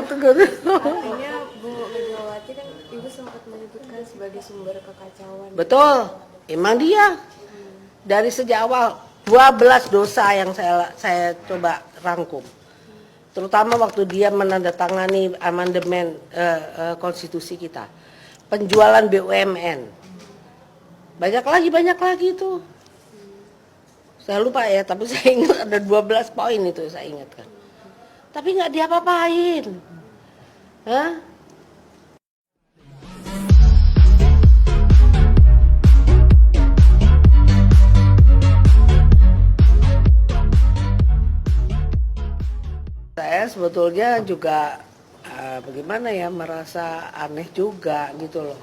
tegur. Artinya Bu Megawati kan Ibu sempat menyebutkan sebagai sumber kekacauan. Betul, emang dia dari sejak awal 12 dosa yang saya coba rangkum. Terutama waktu dia menandatangani amandemen konstitusi kita. Penjualan BUMN. Banyak lagi itu. Saya lupa ya, tapi saya ingat ada 12 poin itu saya ingatkan. Tapi nggak diapa-apain. Hah? Saya sebetulnya juga bagaimana ya, merasa aneh juga gitu loh.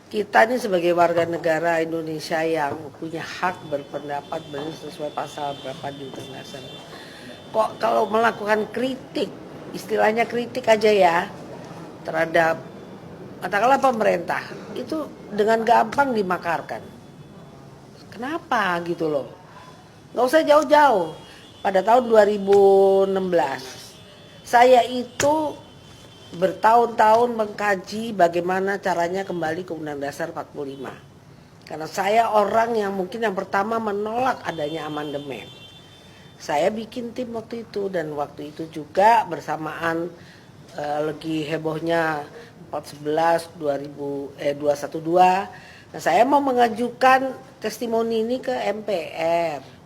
Kita ini sebagai warga negara Indonesia yang punya hak berpendapat sesuai pasal berapa di Undang Dasar. Kok kalau melakukan kritik, istilahnya kritik aja ya, terhadap katakanlah pemerintah, itu dengan gampang dimakarkan. Kenapa gitu loh? Nggak usah jauh-jauh. Pada tahun 2016, saya itu bertahun-tahun mengkaji bagaimana caranya kembali ke Undang Dasar 45. Karena saya orang yang mungkin yang pertama menolak adanya amandemen. Saya bikin tim waktu itu, dan waktu itu juga bersamaan lagi hebohnya 411 212. Nah, saya mau mengajukan testimoni ini ke MPR.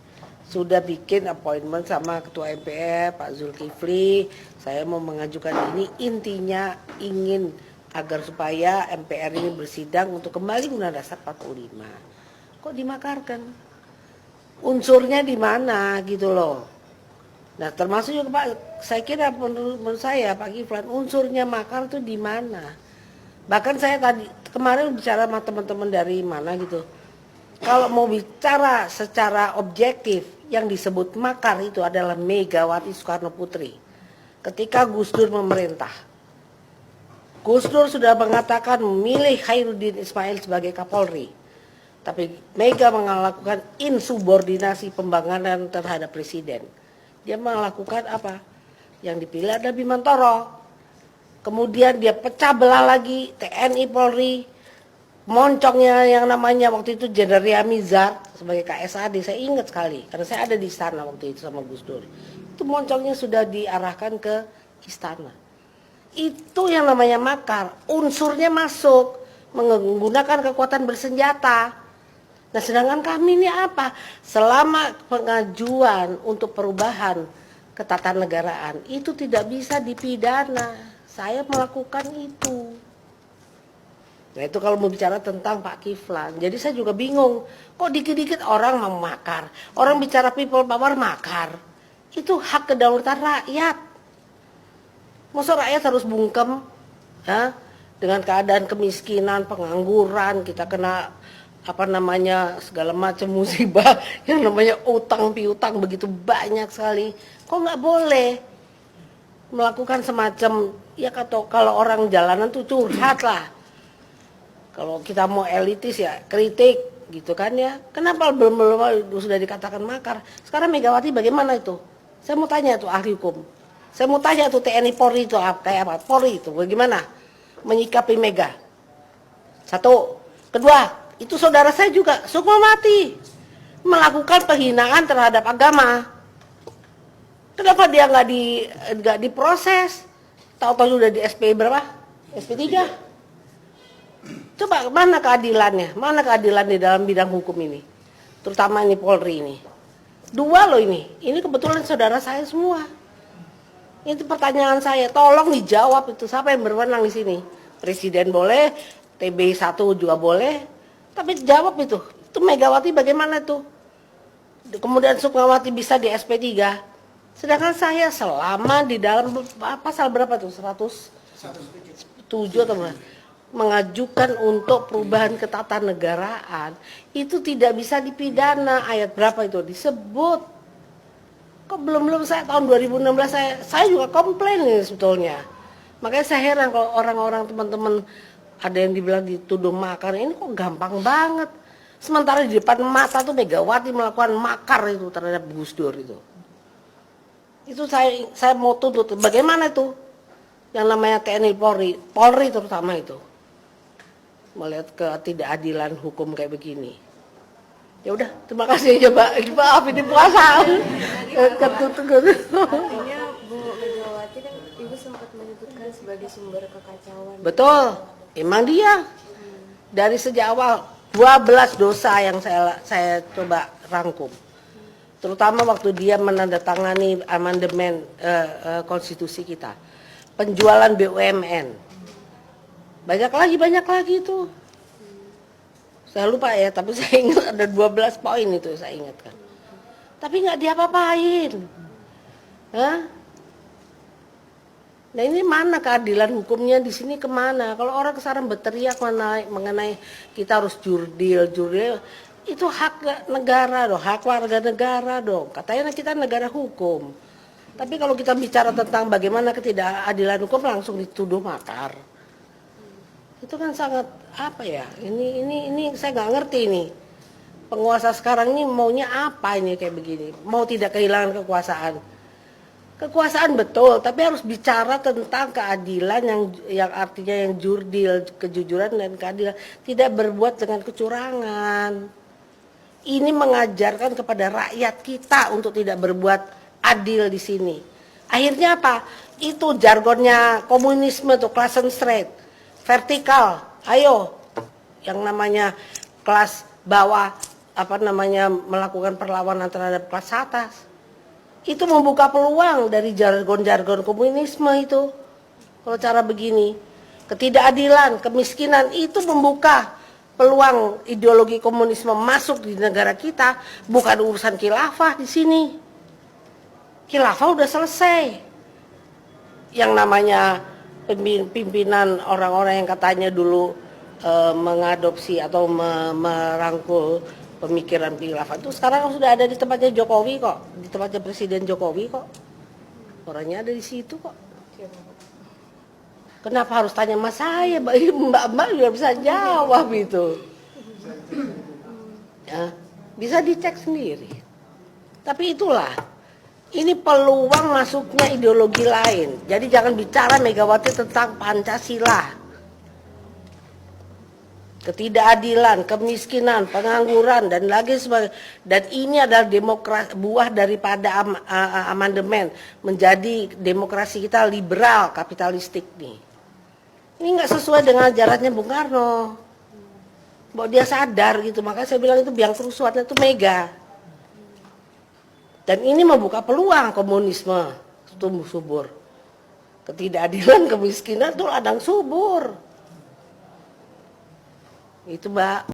Sudah bikin appointment sama Ketua MPR Pak Zulkifli. Saya mau mengajukan ini, intinya ingin agar supaya MPR ini bersidang untuk kembali Undang Dasar 45. Kok dimakarkan? Unsurnya di mana gitu loh. Nah, termasuk juga Pak, saya kira menurut saya Pak Kiflan, unsurnya makar itu di mana? Bahkan saya tadi kemarin bicara sama teman-teman dari mana gitu. Kalau mau bicara secara objektif, yang disebut makar itu adalah Megawati Soekarno Putri. Ketika Gus Dur memerintah, Gus Dur sudah mengatakan memilih Khairuddin Ismail sebagai Kapolri. Tapi Mega melakukan insubordinasi pembangunan terhadap Presiden. Dia melakukan apa? Yang dipilih ada Bimantoro. Kemudian dia pecah belah lagi TNI Polri. Moncongnya yang namanya waktu itu Jenderal Riamizar sebagai KSAD, saya ingat sekali karena saya ada di istana waktu itu sama Gus Dur. Itu moncongnya sudah diarahkan ke istana. Itu yang namanya makar, unsurnya masuk, menggunakan kekuatan bersenjata. Nah, sedangkan kami ini apa? Selama pengajuan untuk perubahan ketatanegaraan itu tidak bisa dipidana. Saya melakukan itu. Nah, itu kalau mau bicara tentang Pak Kiflan. Jadi saya juga bingung, kok dikit-dikit orang mau makar. Orang bicara people power makar. Itu hak kedaulatan rakyat. Masa rakyat harus bungkem ya, dengan keadaan kemiskinan, pengangguran, kita kena segala macam musibah yang namanya utang piutang begitu banyak sekali. Kok nggak boleh melakukan semacam ya, kalau orang jalanan tuh curhat lah. Kalau kita mau elitis ya kritik gitu kan ya. Kenapa belum sudah dikatakan makar? Sekarang Megawati bagaimana itu? Saya mau tanya tuh ahli hukum. Saya mau tanya tuh TNI Polri itu kayak apa? Polri itu bagaimana menyikapi Mega? Satu. Kedua, itu saudara saya juga Sukmawati melakukan penghinaan terhadap agama. Kenapa dia nggak diproses? Tahu-tahu sudah di SP berapa? SP 3. Coba mana keadilannya? Mana keadilan di dalam bidang hukum ini? Terutama ini Polri ini. Dua loh ini. Ini kebetulan saudara saya semua. Itu pertanyaan saya, tolong dijawab itu. Siapa yang berwenang di sini? Presiden boleh, TB 1 juga boleh. Tapi jawab itu. Itu Megawati bagaimana tuh? Kemudian Sukmawati bisa di SP 3. Sedangkan saya selama di dalam pasal berapa tuh? 107 atau berapa? Mengajukan untuk perubahan ketatanegaraan itu tidak bisa dipidana. Ayat berapa itu disebut? Kok belum saya tahun 2016 saya juga komplain nih sebetulnya. Makanya saya heran kalau orang-orang teman-teman ada yang dibilang dituduh makar, ini kok gampang banget. Sementara di depan mata tuh Megawati melakukan makar itu terhadap Gus Dur itu. Itu saya mau tuntut. Bagaimana itu? yang namanya TNI Polri terutama itu melihat ketidakadilan hukum kayak begini. Ya udah, terima kasih aja Mbak. Maaf ini puasa. Artinya Bu Megawati kan Ibu sempat menyebutkan sebagai sumber kekacauan. Betul, emang dia dari sejak awal 12 dosa yang saya coba rangkum. Terutama waktu dia menandatangani amandemen konstitusi kita. Penjualan BUMN. Banyak lagi itu. Saya lupa ya, tapi saya ingat ada 12 poin itu saya ingatkan. Tapi nggak diapa-apain. Hah? Nah ini mana keadilan hukumnya di sini kemana? Kalau orang sekarang berteriak mengenai kita harus jurdil, itu hak negara dong, hak warga negara dong. Katanya kita negara hukum. Tapi kalau kita bicara tentang bagaimana ketidakadilan hukum langsung dituduh makar. Itu kan sangat apa ya? Ini saya nggak ngerti nih. Penguasa sekarang ini maunya apa ini kayak begini? Mau tidak kehilangan kekuasaan? Kekuasaan betul, tapi harus bicara tentang keadilan yang artinya yang jurdil, kejujuran dan keadilan, tidak berbuat dengan kecurangan. Ini mengajarkan kepada rakyat kita untuk tidak berbuat adil di sini. Akhirnya apa? Itu jargonnya komunisme tuh, Klassenstreit, vertikal. Ayo, yang namanya kelas bawah melakukan perlawanan terhadap kelas atas. Itu membuka peluang dari jargon-jargon komunisme itu. Kalau cara begini, ketidakadilan, kemiskinan itu membuka peluang ideologi komunisme masuk di negara kita, bukan urusan khilafah di sini. Khilafah udah selesai. Yang namanya pimpinan orang-orang yang katanya dulu mengadopsi atau merangkul pemikiran khilafah itu sekarang sudah ada di tempatnya Jokowi kok, di tempatnya Presiden Jokowi kok. Orangnya ada di situ kok. Kenapa harus tanya sama saya? Mbak-mbak juga bisa jawab itu. Ya, bisa dicek sendiri. Tapi itulah, ini peluang masuknya ideologi lain. Jadi jangan bicara Megawati tentang Pancasila. Ketidakadilan, kemiskinan, pengangguran dan lagi sebagainya. Dan ini adalah buah daripada amandemen menjadi demokrasi kita liberal kapitalistik nih. Ini nggak sesuai dengan ajarannya Bung Karno. Bahwa dia sadar gitu, makanya saya bilang itu biang kerusuhannya itu Mega. Dan ini membuka peluang komunisme tumbuh subur. Ketidakadilan, kemiskinan itu ladang subur. Itu Mbak.